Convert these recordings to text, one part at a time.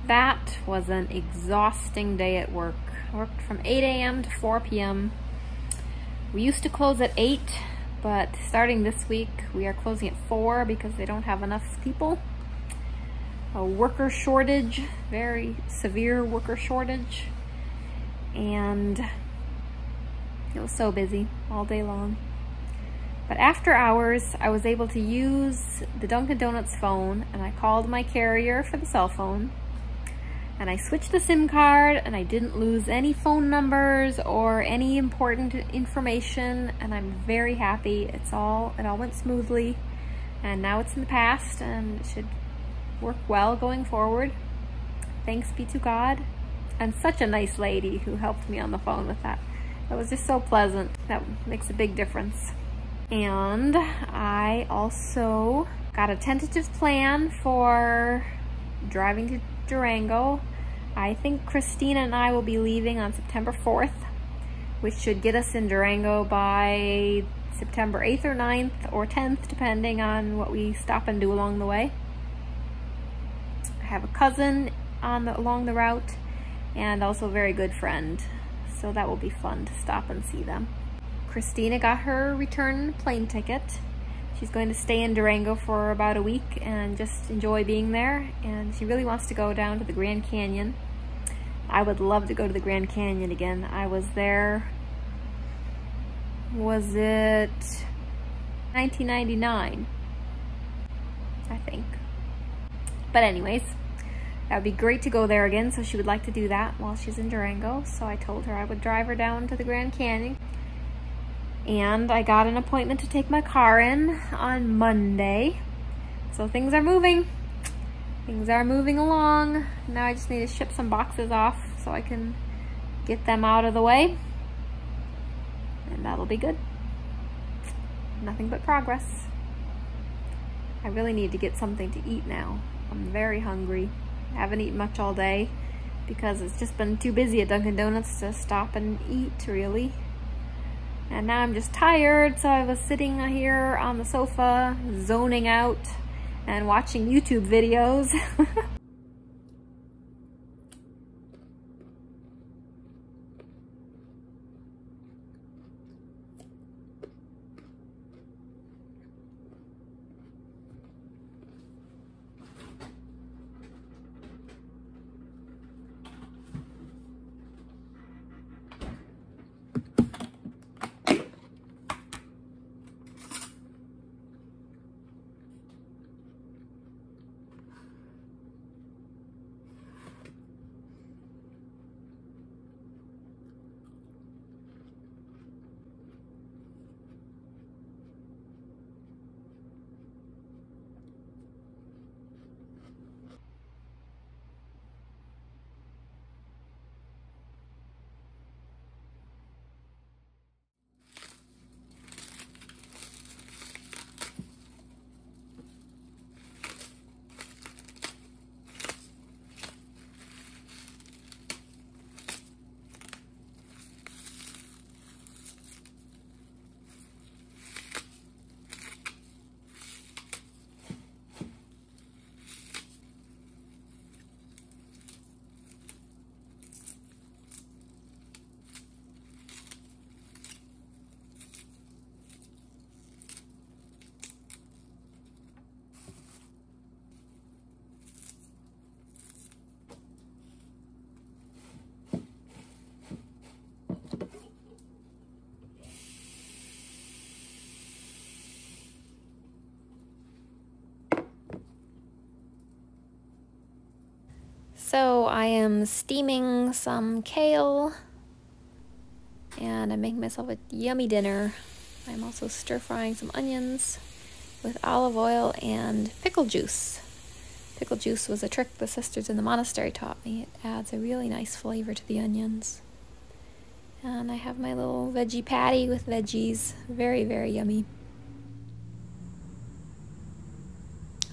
That was an exhausting day at work. I worked from 8 a.m. to 4 p.m. We used to close at 8, but starting this week, we are closing at 4 because they don't have enough people. A worker shortage, very severe worker shortage. And it was so busy all day long. But after hours, I was able to use the Dunkin' Donuts phone, and I called my carrier for the cell phone, and I switched the SIM card, and I didn't lose any phone numbers or any important information, and I'm very happy. It all went smoothly, and now it's in the past, and it should work well going forward. Thanks be to God. And such a nice lady who helped me on the phone with that. That was just so pleasant. That makes a big difference. And I also got a tentative plan for driving to Durango. I think Christina and I will be leaving on September 4th, which should get us in Durango by September 8th or 9th or 10th, depending on what we stop and do along the way. I have a cousin along the route, and also a very good friend, so that will be fun to stop and see them. Christina got her return plane ticket. She's going to stay in Durango for about a week and just enjoy being there, and she really wants to go down to the Grand Canyon. I would love to go to the Grand Canyon again. I was there, was it 1999? I think. But anyways, that would be great to go there again, so she would like to do that while she's in Durango. So I told her I would drive her down to the Grand Canyon. And I got an appointment to take my car in on Monday. So things are moving. Things are moving along. Now I just need to ship some boxes off so I can get them out of the way. And that'll be good. Nothing but progress. I really need to get something to eat now. I'm very hungry. I haven't eaten much all day because it's just been too busy at Dunkin' Donuts to stop and eat, really. And now I'm just tired, so I was sitting here on the sofa, zoning out and watching YouTube videos. So I am steaming some kale, and I'm making myself a yummy dinner. I'm also stir-frying some onions with olive oil and pickle juice. Pickle juice was a trick the sisters in the monastery taught me. It adds a really nice flavor to the onions. And I have my little veggie patty with veggies. Very, very yummy.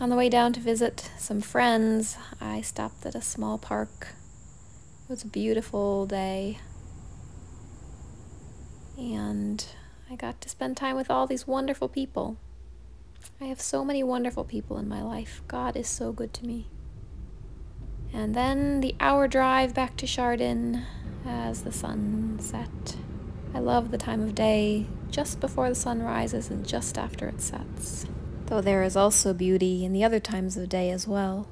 On the way down to visit some friends, I stopped at a small park. It was a beautiful day. And I got to spend time with all these wonderful people. I have so many wonderful people in my life. God is so good to me. And then the hour drive back to Chardon as the sun set. I love the time of day, just before the sun rises and just after it sets. Though there is also beauty in the other times of day as well.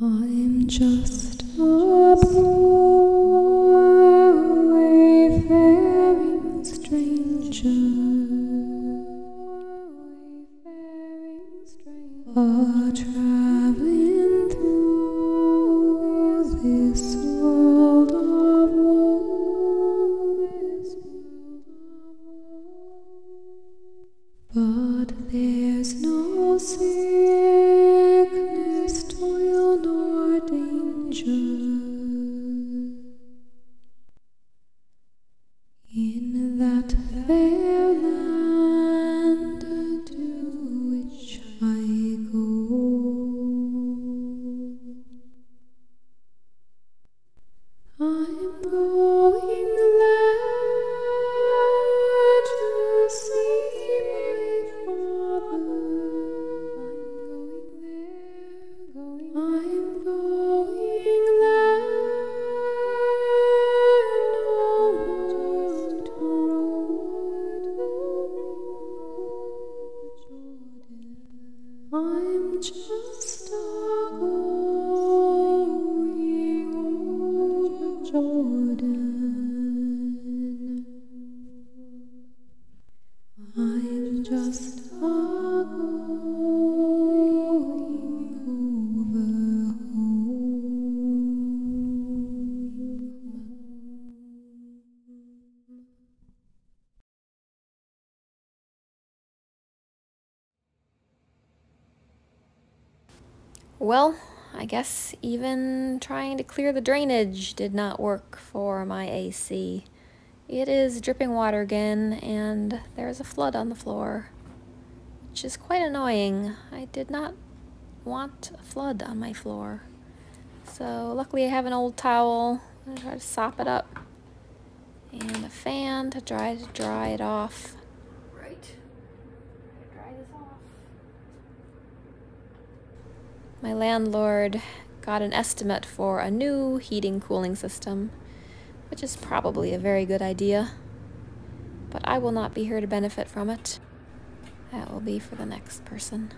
I'm just a poor wayfaring stranger, traveling through this world of woe. But there's no sickness, toil, nor danger in that fair land to which I go. I'm going there to see my father. I'm going there no more to roam. I'm just a going over Jordan. I'm just a going over home. Well, I guess even trying to clear the drainage did not work for my AC. It is dripping water again, and there's a flood on the floor, which is quite annoying. I did not want a flood on my floor. So luckily I have an old towel. I'm gonna try to sop it up, and a fan to dry it off. Right. Dry this off. My landlord got an estimate for a new heating cooling system, which is probably a very good idea, but I will not be here to benefit from it. That will be for the next person.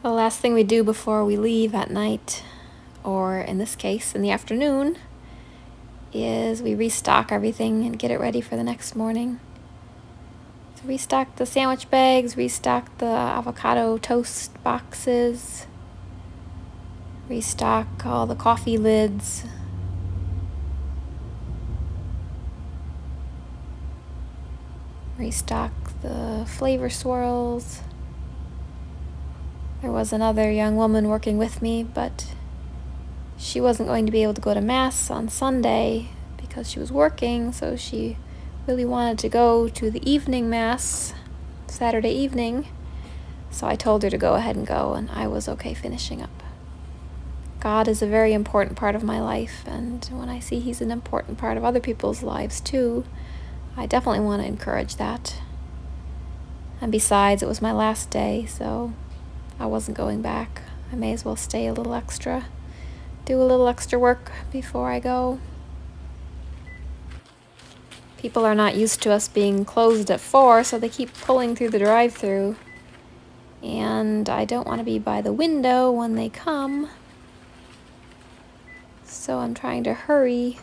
The last thing we do before we leave at night, or in this case, in the afternoon, is we restock everything and get it ready for the next morning. So restock the sandwich bags, restock the avocado toast boxes, restock all the coffee lids, restock the flavor swirls. There was another young woman working with me, but she wasn't going to be able to go to Mass on Sunday because she was working, so she really wanted to go to the evening Mass Saturday evening. So I told her to go ahead and go, and I was okay finishing up. God is a very important part of my life, and when I see He's an important part of other people's lives too, I definitely want to encourage that. And besides, it was my last day, so I wasn't going back. I may as well stay a little extra, do a little extra work before I go. People are not used to us being closed at 4, so they keep pulling through the drive-thru. And I don't want to be by the window when they come, so I'm trying to hurry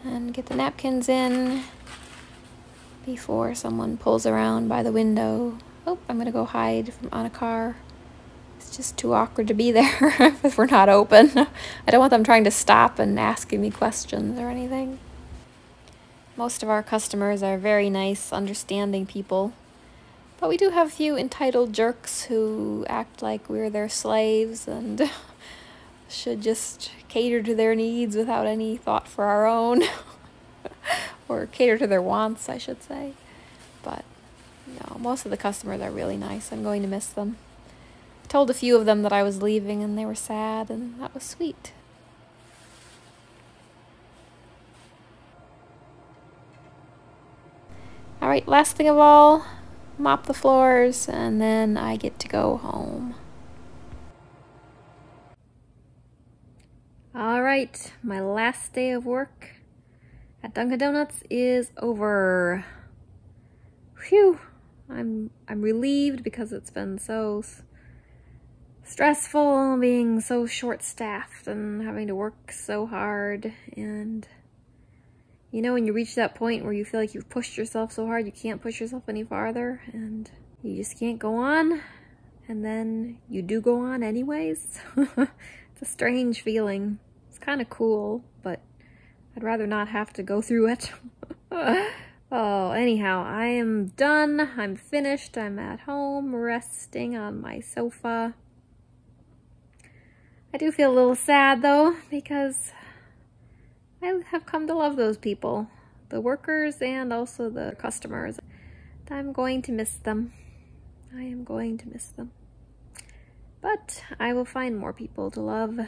and get the napkins in before someone pulls around by the window. Oh, I'm gonna go hide on a car. It's just too awkward to be there if we're not open. I don't want them trying to stop and asking me questions or anything. Most of our customers are very nice, understanding people. But we do have a few entitled jerks who act like we're their slaves and should just cater to their needs without any thought for our own. Or cater to their wants, I should say. But no, most of the customers are really nice. I'm going to miss them. I told a few of them that I was leaving and they were sad, and that was sweet. Alright, last thing of all, mop the floors, and then I get to go home. Alright, my last day of work at Dunkin' Donuts is over. Phew! I'm relieved because it's been so stressful being so short-staffed and having to work so hard. And you know, when you reach that point where you feel like you've pushed yourself so hard you can't push yourself any farther and you just can't go on, and then you do go on anyways. It's a strange feeling. It's kind of cool, but I'd rather not have to go through it. Oh, anyhow, I am done. I'm finished. I'm at home resting on my sofa. I do feel a little sad though, because I have come to love those people, the workers and also the customers. I'm going to miss them. I am going to miss them. But I will find more people to love.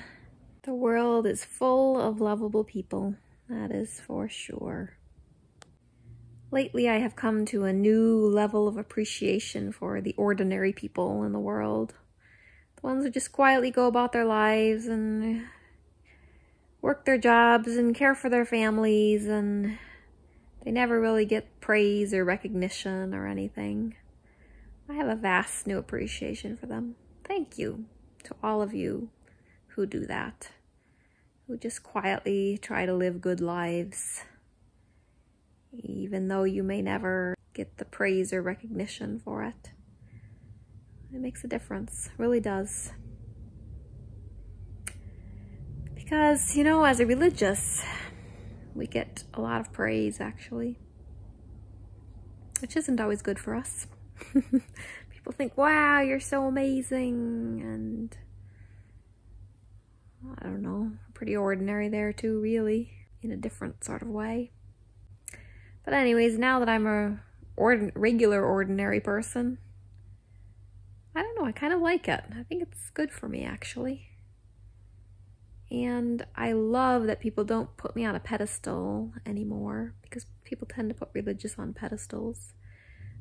The world is full of lovable people, that is for sure. Lately, I have come to a new level of appreciation for the ordinary people in the world. The ones who just quietly go about their lives and work their jobs and care for their families, and they never really get praise or recognition or anything. I have a vast new appreciation for them. Thank you to all of you who do that, who just quietly try to live good lives, even though you may never get the praise or recognition for it. It makes a difference, it really does. Because, you know, as a religious, we get a lot of praise, actually, which isn't always good for us. People think, wow, you're so amazing, and I don't know, pretty ordinary there too, really, in a different sort of way. But anyways, now that I'm a regular ordinary person, I don't know, I kind of like it. I think it's good for me, actually. And I love that people don't put me on a pedestal anymore, because people tend to put religious on pedestals.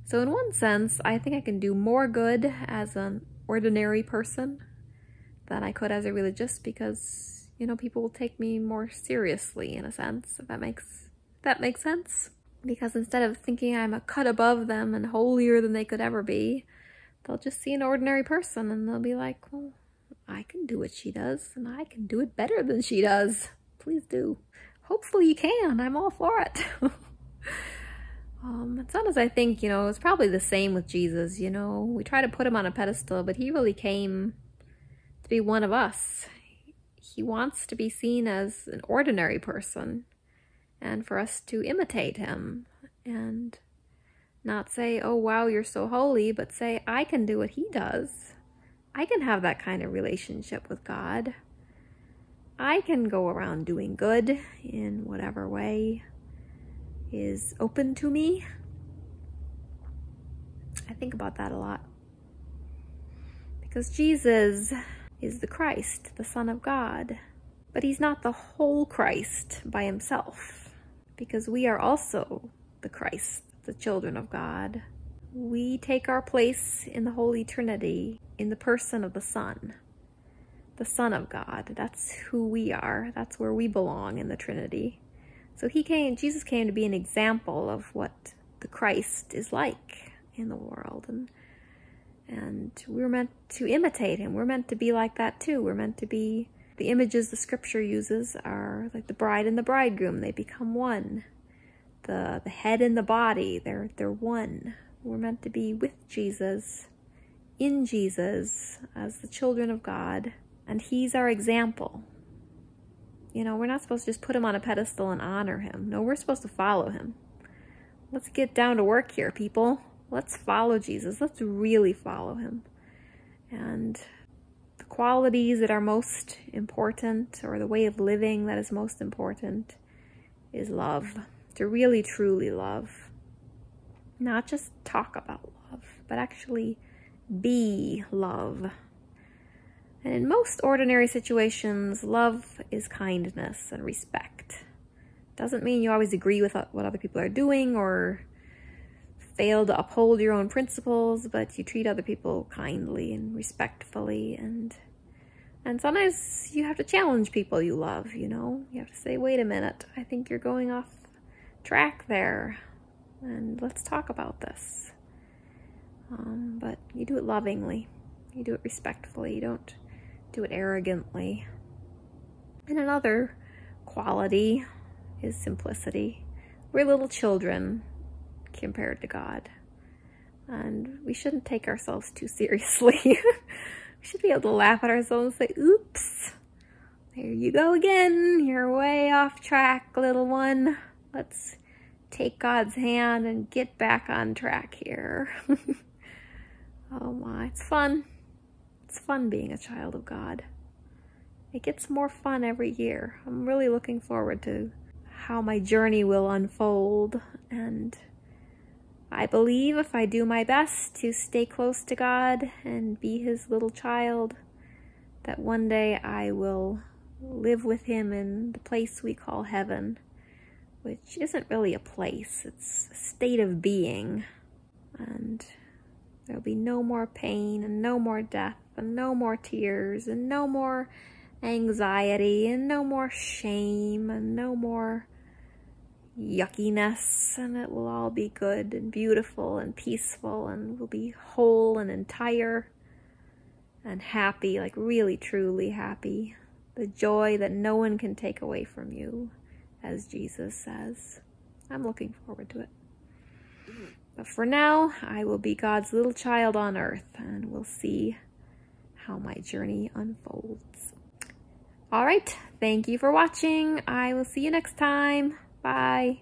So in one sense, I think I can do more good as an ordinary person than I could as a religious, because, you know, people will take me more seriously in a sense, if that makes sense. Because instead of thinking I'm a cut above them and holier than they could ever be, They'll just see an ordinary person and they'll be like, well, I can do what she does and I can do it better than she does. Please do. Hopefully you can. I'm all for it. Sometimes I think, it's probably the same with Jesus, We try to put him on a pedestal, but he really came to be one of us. He wants to be seen as an ordinary person and for us to imitate him and not say, oh, wow, you're so holy, but say, I can do what he does. I can have that kind of relationship with God. I can go around doing good in whatever way is open to me. I think about that a lot. Because Jesus is the Christ, the Son of God. But he's not the whole Christ by himself. Because we are also the Christ, the children of God. We take our place in the Holy Trinity in the person of the Son of God. That's who we are. That's where we belong in the Trinity. So Jesus came to be an example of what the Christ is like in the world. And we're meant to imitate him. We're meant to be like that too. We're meant to be, the images the scripture uses are like the bride and the bridegroom. They become one. The head and the body, they're one. We're meant to be with Jesus, in Jesus, as the children of God. And he's our example. We're not supposed to just put him on a pedestal and honor him. No, we're supposed to follow him. Let's get down to work here, people. Let's follow Jesus. Let's really follow him. And the qualities that are most important, or the way of living that is most important, is love. To really, truly love. Not just talk about love, but actually be love. And in most ordinary situations, love is kindness and respect. Doesn't mean you always agree with what other people are doing or fail to uphold your own principles, but you treat other people kindly and respectfully. And sometimes you have to challenge people you love, You have to say, wait a minute, I think you're going off track there. And let's talk about this. But you do it lovingly. You do it respectfully. You don't do it arrogantly. And another quality is simplicity. We're little children compared to God. And we shouldn't take ourselves too seriously. We should be able to laugh at ourselves and say, oops, there you go again. You're way off track, little one. Let's take God's hand and get back on track here. Oh my, it's fun. It's fun being a child of God. It gets more fun every year. I'm really looking forward to how my journey will unfold, and I believe if I do my best to stay close to God and be his little child, that one day I will live with him in the place we call heaven, which isn't really a place, it's a state of being. And there'll be no more pain and no more death and no more tears and no more anxiety and no more shame and no more yuckiness, and it will all be good and beautiful and peaceful, and we'll be whole and entire and happy, like really truly happy. The joy that no one can take away from you, as Jesus says. I'm looking forward to it. But for now, I will be God's little child on earth, and we'll see how my journey unfolds. All right, thank you for watching. I will see you next time. Bye.